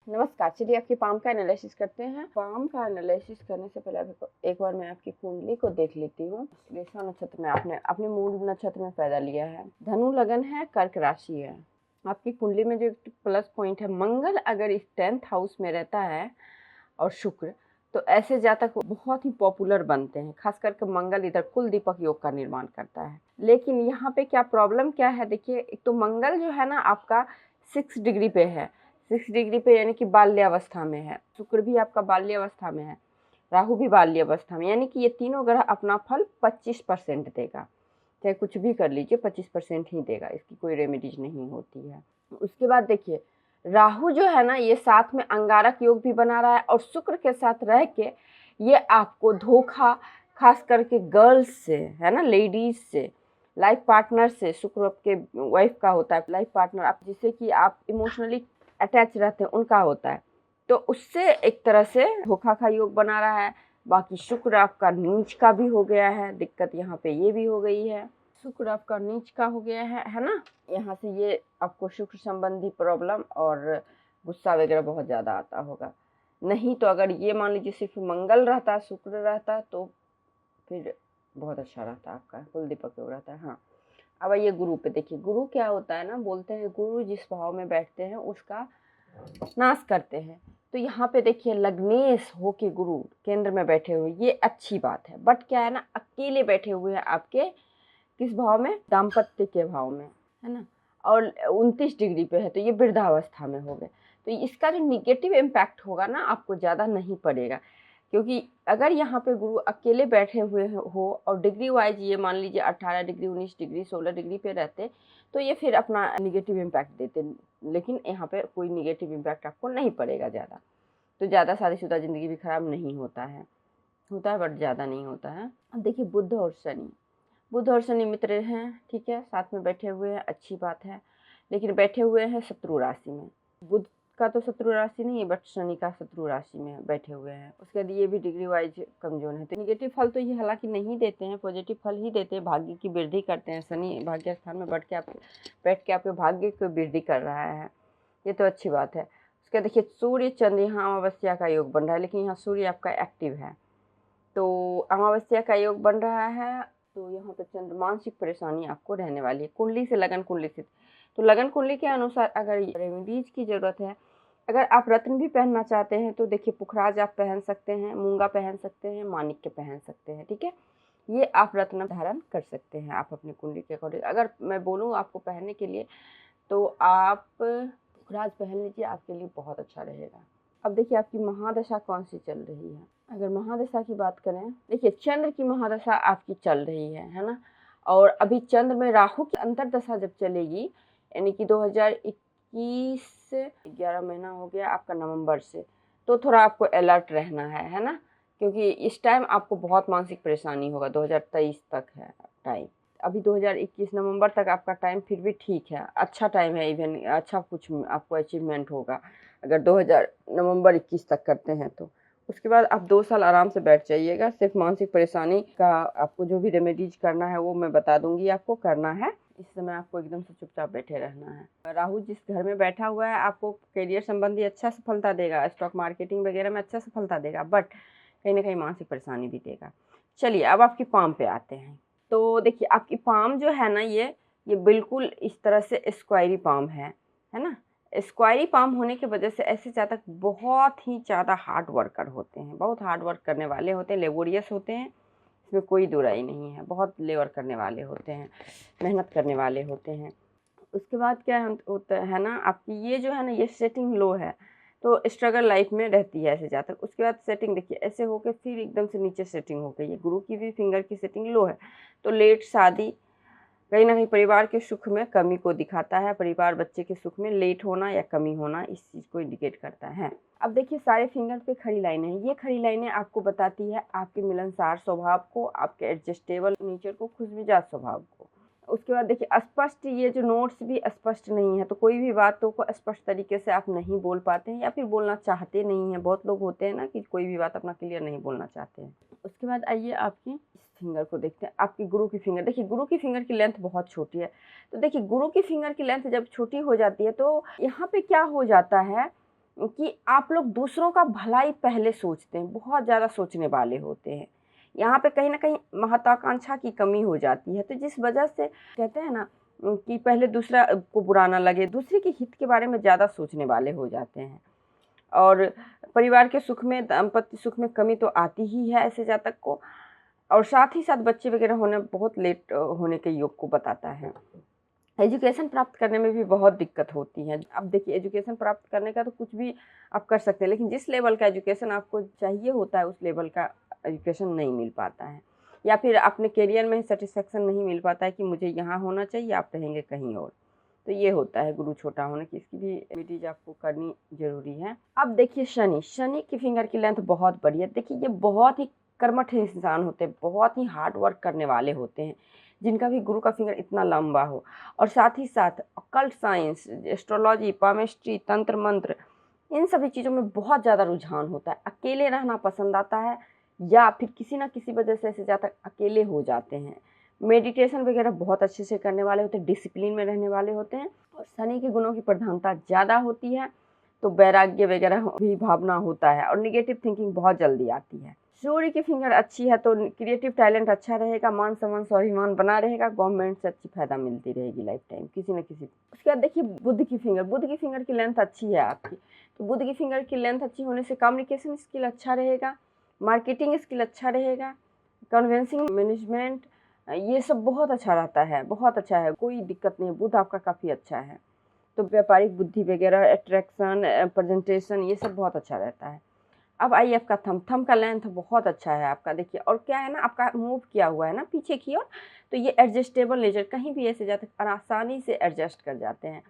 नमस्कार। चलिए आपकी पाम का एनालिसिस करते हैं। पाम का एनालिसिस करने से पहले एक बार मैं आपकी कुंडली को देख लेती हूँ। श्लेषा नक्षत्र में आपने अपने मूल नक्षत्र में पैदा लिया है, धनु लगन है, कर्क राशि है। आपकी कुंडली में जो प्लस पॉइंट है, मंगल अगर इस 10th हाउस में रहता है और शुक्र, तो ऐसे जातक बहुत ही पॉपुलर बनते हैं। खास करके मंगल इधर कुल दीपक योग का निर्माण करता है। लेकिन यहाँ पे क्या प्रॉब्लम क्या है, देखिए एक तो मंगल जो है ना आपका 6 डिग्री पे है, 6 डिग्री पे यानी कि बाल्यावस्था में है। शुक्र भी आपका बाल्यावस्था में है, राहु भी बाल्यावस्था में, यानी कि ये तीनों ग्रह अपना फल 25% देगा। चाहे कुछ भी कर लीजिए 25% ही देगा, इसकी कोई रेमेडीज नहीं होती है। उसके बाद देखिए राहु जो है ना ये साथ में अंगारक योग भी बना रहा है और शुक्र के साथ रह के ये आपको धोखा, खास करके गर्ल्स से है ना, लेडीज से, लाइफ पार्टनर से, शुक्र आपके वाइफ का होता है लाइफ पार्टनर, आप जिससे कि आप इमोशनली अटैच रहते हैं उनका होता है, तो उससे एक तरह से धोखा का योग बना रहा है। बाकी शुक्र आपका नीच का भी हो गया है, दिक्कत यहाँ पे ये भी हो गई है, शुक्र आपका नीच का हो गया है ना। यहाँ से ये आपको शुक्र संबंधी प्रॉब्लम और गुस्सा वगैरह बहुत ज़्यादा आता होगा। नहीं तो अगर ये मान लीजिए सिर्फ मंगल रहता, शुक्र रहता, तो फिर बहुत अच्छा रहता, आपका कुल दीपक योग रहता है। हाँ, अब ये गुरु पे देखिए, गुरु क्या होता है ना, बोलते हैं गुरु जिस भाव में बैठते हैं उसका नाश करते हैं। तो यहाँ पे देखिए लग्नेश हो के गुरु केंद्र में बैठे हुए, ये अच्छी बात है। बट क्या है ना, अकेले बैठे हुए हैं आपके किस भाव में, दाम्पत्य के भाव में, है ना, और 29 डिग्री पे है, तो ये वृद्धावस्था में हो गए। तो इसका जो निगेटिव इम्पैक्ट होगा ना आपको ज़्यादा नहीं पड़ेगा, क्योंकि अगर यहाँ पे गुरु अकेले बैठे हुए हो और डिग्री वाइज ये मान लीजिए 18 डिग्री, 19 डिग्री, 16 डिग्री पे रहते, तो ये फिर अपना निगेटिव इम्पैक्ट देते। लेकिन यहाँ पे कोई निगेटिव इम्पैक्ट आपको नहीं पड़ेगा ज़्यादा। तो ज़्यादा शादीशुदा ज़िंदगी भी खराब नहीं होता है बट ज़्यादा नहीं होता है। अब देखिए बुध और शनि मित्र हैं, ठीक है, साथ में बैठे हुए हैं, अच्छी बात है। लेकिन बैठे हुए हैं शत्रु राशि में। बुध का तो शत्रु राशि नहीं है, बट शनि का शत्रु राशि में बैठे हुए हैं। उसके बाद ये भी डिग्री वाइज कमजोर है। तो निगेटिव फल तो ये हालांकि नहीं देते हैं, पॉजिटिव फल ही देते हैं, भाग्य की वृद्धि करते हैं। शनि भाग्य स्थान में बैठ के आपके भाग्य को वृद्धि कर रहा है, ये तो अच्छी बात है। उसके देखिए सूर्य चंद्र, यहाँ अमावस्या का योग बन रहा है, लेकिन यहाँ सूर्य आपका एक्टिव है, तो अमावस्या का योग बन रहा है, तो यहाँ पे चंद्र मानसिक परेशानी आपको रहने वाली है। कुंडली से लगन कुंडली से, तो लगन कुंडली के अनुसार अगर रेमेडीज की जरूरत है, अगर आप रत्न भी पहनना चाहते हैं तो देखिए पुखराज आप पहन सकते हैं, मूंगा पहन सकते हैं, माणिक्य पहन सकते हैं, ठीक है, ये आप रत्न धारण कर सकते हैं आप अपनी कुंडली के अकॉर्डिंग। अगर मैं बोलूँ आपको पहनने के लिए तो आप पुखराज पहन लीजिए, आपके लिए बहुत अच्छा रहेगा। अब देखिए आपकी महादशा कौन सी चल रही है। अगर महादशा की बात करें, देखिए चंद्र की महादशा आपकी चल रही है ना, और अभी चंद्र में राहु की अंतरदशा जब चलेगी, यानी कि 2021 से 11 महीना हो गया आपका नवंबर से, तो थोड़ा आपको अलर्ट रहना है ना, क्योंकि इस टाइम आपको बहुत मानसिक परेशानी होगा। 2023 तक है टाइम, अभी 2021 नवंबर तक आपका टाइम फिर भी ठीक है, अच्छा टाइम है, इवन अच्छा कुछ आपको अचीवमेंट होगा अगर 2000 नवंबर 21 तक करते हैं तो। उसके बाद आप 2 साल आराम से बैठ जाइएगा। सिर्फ मानसिक परेशानी का आपको जो भी रेमेडीज करना है वो मैं बता दूंगी, आपको करना है। इस समय आपको एकदम से चुपचाप बैठे रहना है। राहु जिस घर में बैठा हुआ है आपको करियर संबंधी अच्छा सफलता देगा, स्टॉक मार्केटिंग वगैरह में अच्छा सफलता देगा, बट कहीं ना कहीं मानसिक परेशानी भी देगा। चलिए अब आपकी पाम पे आते हैं। तो देखिए आपकी पाम जो है ना, ये बिल्कुल इस तरह से स्क्वायरी पाम है ना। स्क्वायरी पाम होने की वजह से ऐसे जातक बहुत ही ज़्यादा हार्ड वर्कर होते हैं, बहुत हार्ड वर्क करने वाले होते हैं, लेबोरियस होते हैं, इसमें कोई दुराई नहीं है, बहुत लेबर करने वाले होते हैं, मेहनत करने वाले होते हैं। उसके बाद क्या होता है ना, आपकी ये जो है ना, ये सेटिंग लो है, तो स्ट्रगल लाइफ में रहती है ऐसे जातक। उसके बाद सेटिंग देखिए ऐसे होके फिर एकदम से नीचे सेटिंग हो गई है, गुरु की भी फिंगर की सेटिंग लो है, तो लेट शादी कहीं ना कहीं परिवार के सुख में कमी को दिखाता है। परिवार बच्चे के सुख में लेट होना या कमी होना इस चीज़ को इंडिकेट करता है। अब देखिए सारे फिंगर पे खड़ी लाइनें हैं, ये खड़ी लाइनें आपको बताती है आपके मिलनसार स्वभाव को, आपके एडजस्टेबल नेचर को, खुशमिजाज स्वभाव को। उसके बाद देखिए स्पष्ट, ये जो नोट्स भी स्पष्ट नहीं है, तो कोई भी बातों को स्पष्ट तरीके से आप नहीं बोल पाते हैं या फिर बोलना चाहते नहीं हैं। बहुत लोग होते हैं ना कि कोई भी बात अपना क्लियर नहीं बोलना चाहते हैं। उसके बाद आइए आपकी इस फिंगर को देखते हैं, आपकी गुरु की फिंगर। देखिए गुरु की फिंगर की लेंथ बहुत छोटी है, तो देखिए गुरु की फिंगर की लेंथ जब छोटी हो जाती है तो यहाँ पे क्या हो जाता है, कि आप लोग दूसरों का भलाई पहले सोचते हैं, बहुत ज़्यादा सोचने वाले होते हैं। यहाँ पे कहीं न कहीं महत्वाकांक्षा की कमी हो जाती है, तो जिस वजह से कहते हैं ना कि पहले दूसरा को बुरा ना लगे, दूसरे के हित के बारे में ज़्यादा सोचने वाले हो जाते हैं। और परिवार के सुख में, दाम्पत्य सुख में कमी तो आती ही है ऐसे जातक को, और साथ ही साथ बच्चे वगैरह होना बहुत लेट होने के योग को बताता है। एजुकेशन प्राप्त करने में भी बहुत दिक्कत होती है। अब देखिए, एजुकेशन प्राप्त करने का तो कुछ भी आप कर सकते हैं, लेकिन जिस लेवल का एजुकेशन आपको चाहिए होता है उस लेवल का एजुकेशन नहीं मिल पाता है, या फिर अपने करियर में सेटिस्फेक्शन नहीं मिल पाता है कि मुझे यहाँ होना चाहिए, आप रहेंगे कहीं और। तो ये होता है गुरु छोटा होने की, इसकी भी रेमेडीज आपको करनी ज़रूरी है। अब देखिए शनि की फिंगर की लेंथ बहुत बड़ी है। देखिए ये बहुत ही कर्मठ इंसान होते हैं, बहुत ही हार्ड वर्क करने वाले होते हैं, जिनका भी गुरु का फिंगर इतना लंबा हो। और साथ ही साथ ऑकल्ट साइंस, एस्ट्रोलॉजी, पामिस्ट्री, तंत्र मंत्र, इन सभी चीज़ों में बहुत ज़्यादा रुझान होता है। अकेले रहना पसंद आता है, या फिर किसी ना किसी वजह से ऐसे ज़्यादा अकेले हो जाते हैं। मेडिटेशन वगैरह बहुत अच्छे से करने वाले होते हैं, डिसिप्लिन में रहने वाले होते हैं। और शनि के गुणों की प्रधानता ज़्यादा होती है, तो वैराग्य वगैरह भी भावना होता है, और निगेटिव थिंकिंग बहुत जल्दी आती है। सूर्य की फिंगर अच्छी है तो क्रिएटिव टैलेंट अच्छा रहेगा, मान सम्मान स्वाभिमान बना रहेगा, गवर्नमेंट से अच्छी फायदा मिलती रहेगी लाइफ टाइम किसी न किसी। उसके बाद देखिए बुध की फिंगर की लेंथ अच्छी है आपकी, तो बुध की फिंगर की लेंथ अच्छी होने से कम्युनिकेशन स्किल अच्छा रहेगा, मार्केटिंग स्किल अच्छा रहेगा, कन्विंसिंग मैनेजमेंट, ये सब बहुत अच्छा रहता है, बहुत अच्छा है, कोई दिक्कत नहीं है। बुध आपका काफ़ी अच्छा है, तो व्यापारिक बुद्धि वगैरह, अट्रैक्शन, प्रेजेंटेशन, ये सब बहुत अच्छा रहता है। अब आइए आपका थंब का लेंथ बहुत अच्छा है आपका। देखिए, और क्या है ना, आपका मूव किया हुआ है ना पीछे की ओर, तो ये एडजस्टेबल नेचर, कहीं भी ऐसे जाते हैं आसानी से एडजस्ट कर जाते हैं।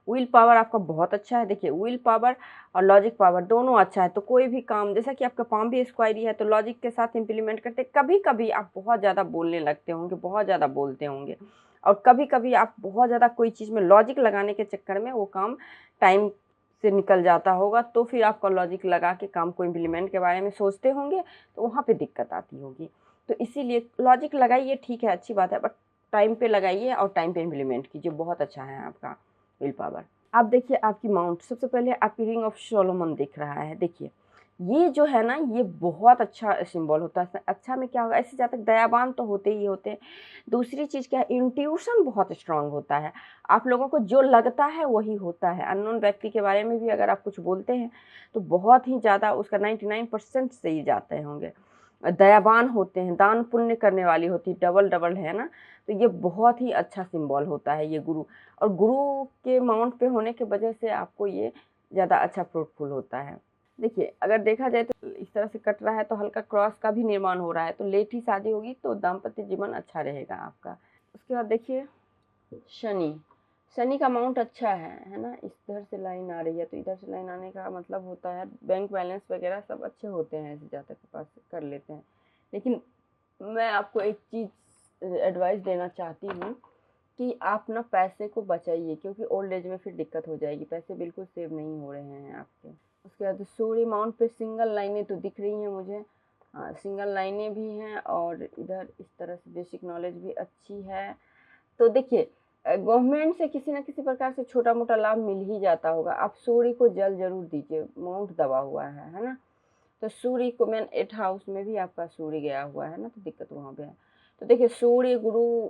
विल पावर आपका बहुत अच्छा है। देखिए, विल पावर और लॉजिक पावर दोनों अच्छा है, तो कोई भी काम, जैसा कि आपका पाम भी स्क्वायरी है, तो लॉजिक के साथ इम्प्लीमेंट करते। कभी कभी आप बहुत ज़्यादा बोलने लगते होंगे, बहुत ज़्यादा बोलते होंगे, और कभी कभी आप बहुत ज़्यादा कोई चीज़ में लॉजिक लगाने के चक्कर में वो काम टाइम से निकल जाता होगा, तो फिर आपका लॉजिक लगा के काम को इम्प्लीमेंट के बारे में सोचते होंगे, तो वहाँ पे दिक्कत आती होगी। तो इसीलिए लॉजिक लगाइए, ठीक है, अच्छी बात है, बट टाइम पे लगाइए और टाइम पे इम्प्लीमेंट कीजिए, बहुत अच्छा है आपका विल पावर। आप देखिए आपकी माउंट, सबसे पहले आपकी रिंग ऑफ सोलोमन दिख रहा है। देखिए ये जो है ना, ये बहुत अच्छा सिंबल होता है। अच्छा में क्या होगा, ऐसे जातक दयावान तो होते ही होते हैं। दूसरी चीज़ क्या है, इंट्यूशन बहुत स्ट्रांग होता है। आप लोगों को जो लगता है वही होता है। अननोन व्यक्ति के बारे में भी अगर आप कुछ बोलते हैं तो बहुत ही ज़्यादा उसका 99% सही जाते होंगे। दयावान होते हैं, दान पुण्य करने वाली होती है, डबल डबल है ना, तो ये बहुत ही अच्छा सिंबल होता है ये गुरु। और गुरु के माउंट पे होने की वजह से आपको ये ज़्यादा अच्छा फ्रूटफुल होता है। देखिए, अगर देखा जाए तो इस तरह से कट रहा है, तो हल्का क्रॉस का भी निर्माण हो रहा है, तो लेट ही शादी होगी तो दाम्पत्य जीवन अच्छा रहेगा आपका। उसके बाद देखिए शनि, शनि का अमाउंट अच्छा है ना, इधर से लाइन आ रही है, तो इधर से लाइन आने का मतलब होता है बैंक बैलेंस वगैरह सब अच्छे होते हैं, ऐसे जातक के पास कर लेते हैं। लेकिन मैं आपको एक चीज़ एडवाइस देना चाहती हूँ कि आप ना पैसे को बचाइए, क्योंकि ओल्ड एज में फिर दिक्कत हो जाएगी, पैसे बिल्कुल सेव नहीं हो रहे हैं आपके। उसके बाद सूर्य माउंट पे सिंगल लाइनें तो दिख रही हैं मुझे, हाँ सिंगल लाइनें भी हैं, और इधर इस तरह से बेसिक नॉलेज भी अच्छी है। तो देखिए, गवर्नमेंट से किसी न किसी प्रकार से छोटा मोटा लाभ मिल ही जाता होगा। आप सूर्य को जल जरूर दीजिए, माउंट दबा हुआ है ना, तो सूर्य को, मैन 8 हाउस में भी आपका सूर्य गया हुआ है ना, तो दिक्कत वहाँ पे है। तो देखिए, सूर्य गुरु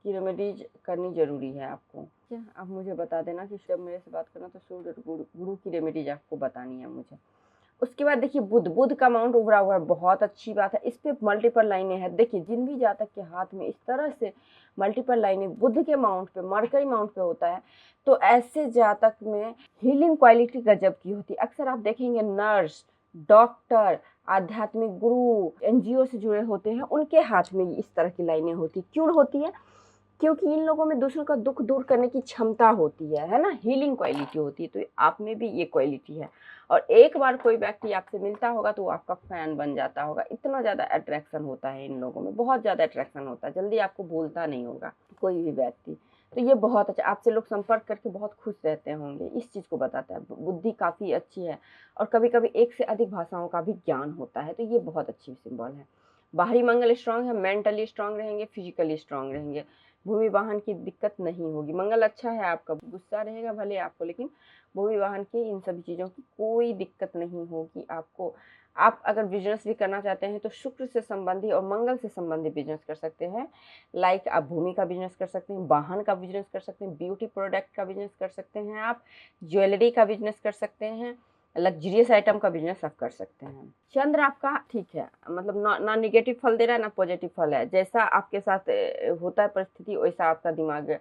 की रेमेडीज करनी जरूरी है आपको। ठीक है, आप मुझे बता देना कि जब मेरे से बात करना तो सूर्य गुरु की रेमेडीज आपको बतानी है मुझे। उसके बाद देखिए बुध का माउंट उभरा हुआ है, बहुत अच्छी बात है। इस पे मल्टीपल लाइनें हैं। देखिए, जिन भी जातक के हाथ में इस तरह से मल्टीपल लाइनें बुध के माउंट पे, मरकरी माउंट पे होता है, तो ऐसे जातक में हीलिंग क्वालिटी गजब की होती है। अक्सर आप देखेंगे नर्स, डॉक्टर, आध्यात्मिक गुरु, एनजीओ से जुड़े होते हैं, उनके हाथ में इस तरह की लाइनें होती। क्यों होती है? क्योंकि इन लोगों में दूसरों का दुख दूर करने की क्षमता होती है ना, हीलिंग क्वालिटी होती है, तो आप में भी ये क्वालिटी है। और एक बार कोई व्यक्ति आपसे मिलता होगा तो वो आपका फैन बन जाता होगा, इतना ज़्यादा अट्रैक्शन होता है इन लोगों में, बहुत ज़्यादा अट्रैक्शन होता है, जल्दी आपको भूलता नहीं होगा कोई भी व्यक्ति। तो ये बहुत अच्छा, आपसे लोग संपर्क करके बहुत खुश रहते होंगे, इस चीज़ को बताता है। बुद्धि काफ़ी अच्छी है, और कभी कभी एक से अधिक भाषाओं का भी ज्ञान होता है, तो ये बहुत अच्छी सिंबल है। बाहरी मंगल स्ट्रांग है, मेंटली स्ट्रांग रहेंगे, फिजिकली स्ट्रांग रहेंगे, भूमि वाहन की दिक्कत नहीं होगी। मंगल अच्छा है आपका, गुस्सा रहेगा भले आपको, लेकिन भूमि वाहन की इन सभी चीज़ों की कोई दिक्कत नहीं होगी आपको। आप अगर बिजनेस भी करना चाहते हैं तो शुक्र से संबंधी और मंगल से संबंधित बिजनेस कर सकते हैं। लाइक आप भूमि का बिजनेस कर सकते हैं, वाहन का बिजनेस कर सकते हैं, ब्यूटी प्रोडक्ट का बिजनेस कर सकते हैं, आप ज्वेलरी का बिजनेस कर सकते हैं, लग्जरियस आइटम का बिजनेस आप कर सकते हैं। चंद्र आपका ठीक है, मतलब ना नेगेटिव फल दे रहा है ना पॉजिटिव फल है। जैसा आपके साथ होता है परिस्थिति वैसा आपका दिमाग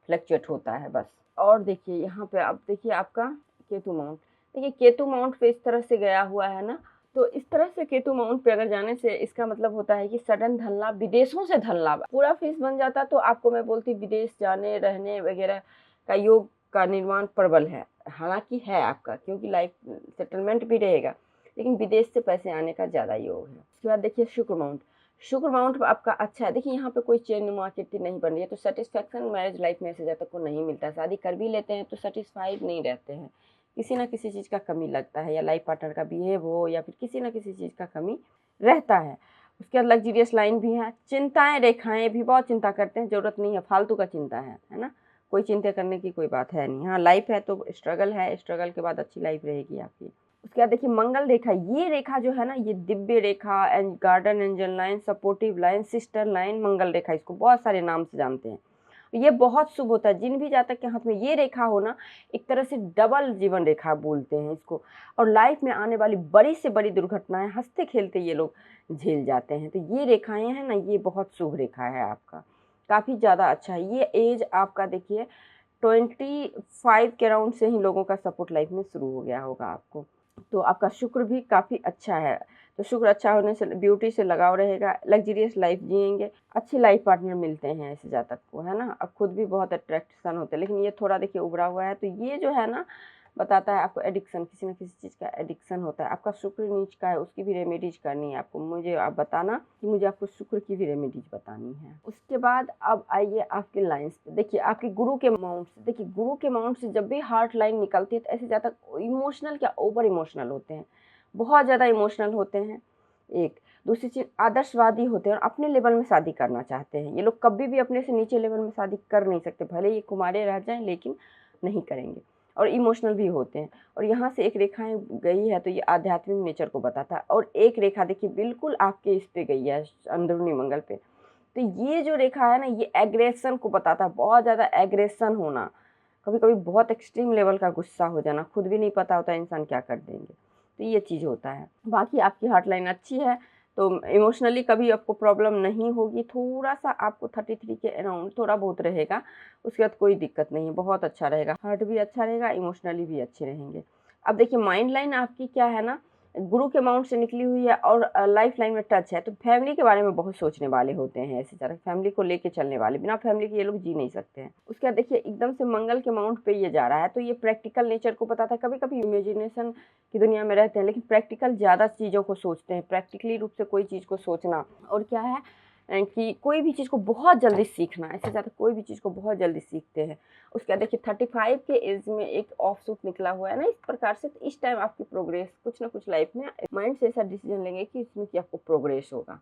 फ्लक्चुएट होता है बस। और देखिए यहाँ पे आप देखिए आपका केतु माउंट, देखिए केतु माउंट पे इस तरह से गया हुआ है ना, तो इस तरह से केतु माउंट पे अगर जाने से इसका मतलब होता है कि सडन धन लाभ, विदेशों से धन लाभ पूरा फेस बन जाता, तो आपको मैं बोलती विदेश जाने रहने वगैरह का योग का निर्माण प्रबल है। हालांकि है आपका, क्योंकि लाइफ सेटलमेंट भी रहेगा, लेकिन विदेश से पैसे आने का ज़्यादा योग है। उसके बाद देखिए शुक्र माउंट, शुक्र माउंट आपका अच्छा है। देखिए यहाँ पे कोई चेन मार्केट नहीं बन रही है, तो सेटिस्फैक्शन मैरिज लाइफ में ऐसे ज़्यादा को नहीं मिलता है। शादी कर भी लेते हैं तो सेटिस्फाइड नहीं रहते हैं, किसी ना किसी चीज़ का कमी लगता है, या लाइफ पार्टनर का बिहेव हो या फिर किसी ना किसी चीज़ का कमी रहता है। उसके बाद लग्जरियस लाइन भी है। चिंताएं रेखाएं भी बहुत चिंता करते हैं, ज़रूरत नहीं है, फालतू का चिंता है ना, कोई चिंता करने की कोई बात है नहीं। हाँ लाइफ है तो स्ट्रगल है, स्ट्रगल के बाद अच्छी लाइफ रहेगी आपकी। उसके बाद देखिए मंगल रेखा, ये रेखा जो है ना, ये दिव्य रेखा, garden angel line, supportive line, sister line, मंगल रेखा, इसको बहुत सारे नाम से जानते हैं। ये बहुत शुभ होता है। जिन भी जातक के हाथ में ये रेखा हो ना, एक तरह से डबल जीवन रेखा बोलते हैं इसको, और लाइफ में आने वाली बड़ी से बड़ी दुर्घटनाएं हंसते खेलते ये लोग झेल जाते हैं। तो ये रेखाएं हैं ना, ये बहुत शुभ रेखा है आपका, काफ़ी ज़्यादा अच्छा है। ये एज आपका देखिए 25 के राउंड से ही लोगों का सपोर्ट लाइफ में शुरू हो गया होगा आपको। तो आपका शुक्र भी काफ़ी अच्छा है, तो शुक्र अच्छा होने से ब्यूटी से लगाव रहेगा, लग्जरियस लाइफ जिएंगे, अच्छी लाइफ पार्टनर मिलते हैं ऐसे जातक को, है ना। अब खुद भी बहुत अट्रैक्शन होते हैं, लेकिन ये थोड़ा देखिए उभरा हुआ है, तो ये जो है ना बताता है आपको एडिक्शन, किसी न किसी चीज़ का एडिक्शन होता है। आपका शुक्र नीच का है, उसकी भी रेमेडीज करनी है आपको, मुझे आप बताना कि मुझे आपको शुक्र की भी रेमेडीज बतानी है। उसके बाद अब आइए आपके लाइन्स पे, देखिए आपके गुरु के माउंट से, देखिए गुरु के माउंट से जब भी हार्ट लाइन निकलती है तो ऐसे ज़्यादा इमोशनल क्या ओवर इमोशनल होते हैं, बहुत ज़्यादा इमोशनल होते हैं। एक दूसरी चीज़ आदर्शवादी होते हैं और अपने लेवल में शादी करना चाहते हैं। ये लोग कभी भी अपने से नीचे लेवल में शादी कर नहीं सकते, भले ये कुमारे रह जाएं लेकिन नहीं करेंगे। और इमोशनल भी होते हैं। और यहाँ से एक रेखाएं गई है तो ये आध्यात्मिक नेचर को बताता है, और एक रेखा देखिए बिल्कुल आपके इस पे गई है अंदरूनी मंगल पे, तो ये जो रेखा है ना, ये एग्रेशन को बताता है, बहुत ज़्यादा एग्रेशन होना, कभी कभी बहुत एक्सट्रीम लेवल का गुस्सा हो जाना, खुद भी नहीं पता होता इंसान क्या कर देंगे, तो ये चीज़ होता है। बाकी आपकी हार्ट लाइन अच्छी है तो इमोशनली कभी आपको प्रॉब्लम नहीं होगी। थोड़ा सा आपको 33 के अराउंड थोड़ा बहुत रहेगा, उसके बाद कोई दिक्कत नहीं है, बहुत अच्छा रहेगा, हार्ट भी अच्छा रहेगा, इमोशनली भी अच्छे रहेंगे। अब देखिए माइंड लाइन आपकी क्या है ना, गुरु के माउंट से निकली हुई है और लाइफ लाइन में टच है, तो फैमिली के बारे में बहुत सोचने वाले होते हैं ऐसे ज़्यादा, फैमिली को लेके चलने वाले, बिना फैमिली के ये लोग जी नहीं सकते हैं। उसके बाद देखिए एकदम से मंगल के माउंट पे ये जा रहा है, तो ये प्रैक्टिकल नेचर को बताता है। कभी कभी इमेजिनेशन की दुनिया में रहते हैं लेकिन प्रैक्टिकल ज़्यादा चीज़ों को सोचते हैं, प्रैक्टिकली रूप से कोई चीज़ को सोचना, और क्या है कि कोई भी चीज़ को बहुत जल्दी सीखना, ऐसे ज़्यादा कोई भी चीज़ को बहुत जल्दी सीखते हैं। उसके बाद देखिए 35 के एज में एक ऑफ सूट निकला हुआ है ना इस प्रकार से, तो इस टाइम आपकी प्रोग्रेस कुछ ना कुछ लाइफ में माइंड से ऐसा डिसीजन लेंगे कि इसमें कि आपको प्रोग्रेस होगा,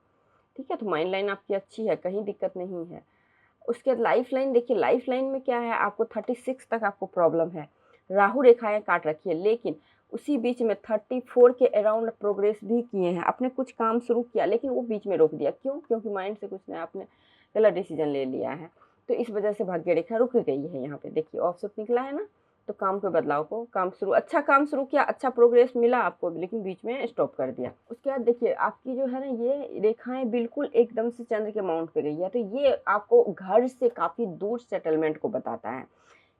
ठीक है। तो माइंड लाइन आपकी अच्छी है, कहीं दिक्कत नहीं है। उसके बाद लाइफ लाइन देखिए, लाइफ लाइन में क्या है, आपको 36 तक आपको प्रॉब्लम है, राहु रेखाएं काट रखी है, लेकिन उसी बीच में 34 के अराउंड प्रोग्रेस भी किए हैं, आपने कुछ काम शुरू किया लेकिन वो बीच में रोक दिया, क्यों? क्योंकि माइंड से कुछ नहीं, आपने गलत डिसीजन ले लिया है, तो इस वजह से भाग्य रेखा रुक गई है। यहाँ पे देखिए ऑफसेट निकला है ना, तो काम के बदलाव को, काम शुरू, अच्छा काम शुरू किया, अच्छा प्रोग्रेस मिला आपको, लेकिन बीच में स्टॉप कर दिया। उसके बाद देखिए आपकी जो है ना ये रेखाएं बिल्कुल एकदम से चंद्र के माउंट पे गई है, तो ये आपको घर से काफ़ी दूर सेटलमेंट को बताता है,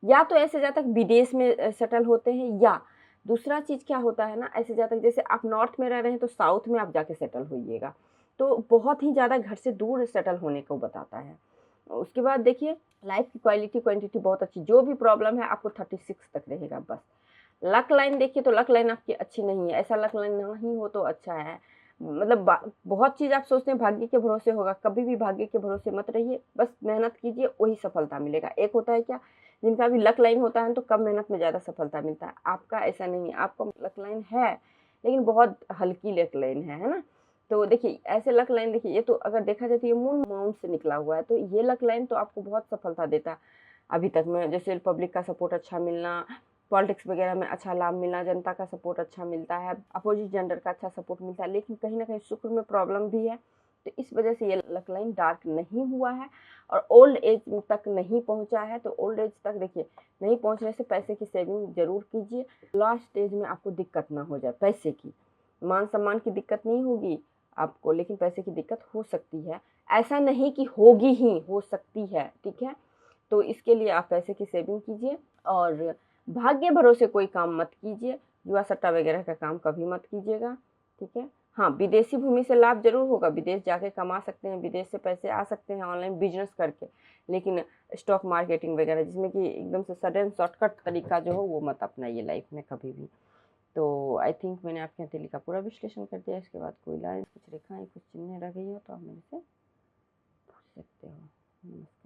या तो ऐसे जातक विदेश में सेटल होते हैं, या दूसरा चीज़ क्या होता है ना, ऐसे जातक जैसे आप नॉर्थ में रह रहे हैं तो साउथ में आप जाके सेटल होइएगा, तो बहुत ही ज़्यादा घर से दूर सेटल होने को बताता है। उसके बाद देखिए लाइफ की क्वालिटी क्वांटिटी बहुत अच्छी, जो भी प्रॉब्लम है आपको 36 तक रहेगा बस। लक लाइन देखिए तो लक लाइन आपकी अच्छी नहीं है, ऐसा लक लाइन नहीं हो तो अच्छा है, मतलब बहुत चीज़ आप सोचते हैं भाग्य के भरोसे होगा, कभी भी भाग्य के भरोसे मत रहिए, बस मेहनत कीजिए वही सफलता मिलेगा। एक होता है क्या, जिनका भी लक लाइन होता है तो कम मेहनत में ज़्यादा सफलता मिलता है, आपका ऐसा नहीं है, आपका लक लाइन है लेकिन बहुत हल्की लक लाइन है ना, तो देखिए ऐसे लक लाइन, देखिए ये तो अगर देखा जाए तो ये मून माउंट से निकला हुआ है, तो ये लक लाइन तो आपको बहुत सफलता देता है अभी तक में। जैसे पब्लिक का सपोर्ट अच्छा मिलना, पॉलिटिक्स वगैरह में अच्छा लाभ मिलना, जनता का सपोर्ट अच्छा मिलता है, अपोजिट जेंडर का अच्छा सपोर्ट मिलता है। लेकिन कहीं ना कहीं शुक्र में प्रॉब्लम भी है, तो इस वजह से ये लक लाइन डार्क नहीं हुआ है और ओल्ड एज तक नहीं पहुंचा है। तो ओल्ड एज तक देखिए नहीं पहुंचने से पैसे की सेविंग जरूर कीजिए, लास्ट स्टेज में आपको दिक्कत ना हो जाए पैसे की। मान सम्मान की दिक्कत नहीं होगी आपको, लेकिन पैसे की दिक्कत हो सकती है। ऐसा नहीं कि होगी ही, हो सकती है, ठीक है। तो इसके लिए आप पैसे की सेविंग कीजिए और भाग्य भरोसे कोई काम मत कीजिए, जुआ सट्टा वगैरह का काम कभी मत कीजिएगा, ठीक है। हाँ, विदेशी भूमि से लाभ जरूर होगा, विदेश जाके कमा सकते हैं, विदेश से पैसे आ सकते हैं ऑनलाइन बिजनेस करके, लेकिन स्टॉक मार्केटिंग वगैरह जिसमें कि एकदम से सडन शॉर्टकट तरीका जो हो वो मत अपनाइए लाइफ में कभी भी। तो आई थिंक मैंने आपके हथेली का पूरा विश्लेषण कर दिया। इसके बाद कोई लाइन, कुछ रेखाएं, कुछ चिन्ह रह गई हो तो आप मेरे से पूछ सकते हो। नमस्कार।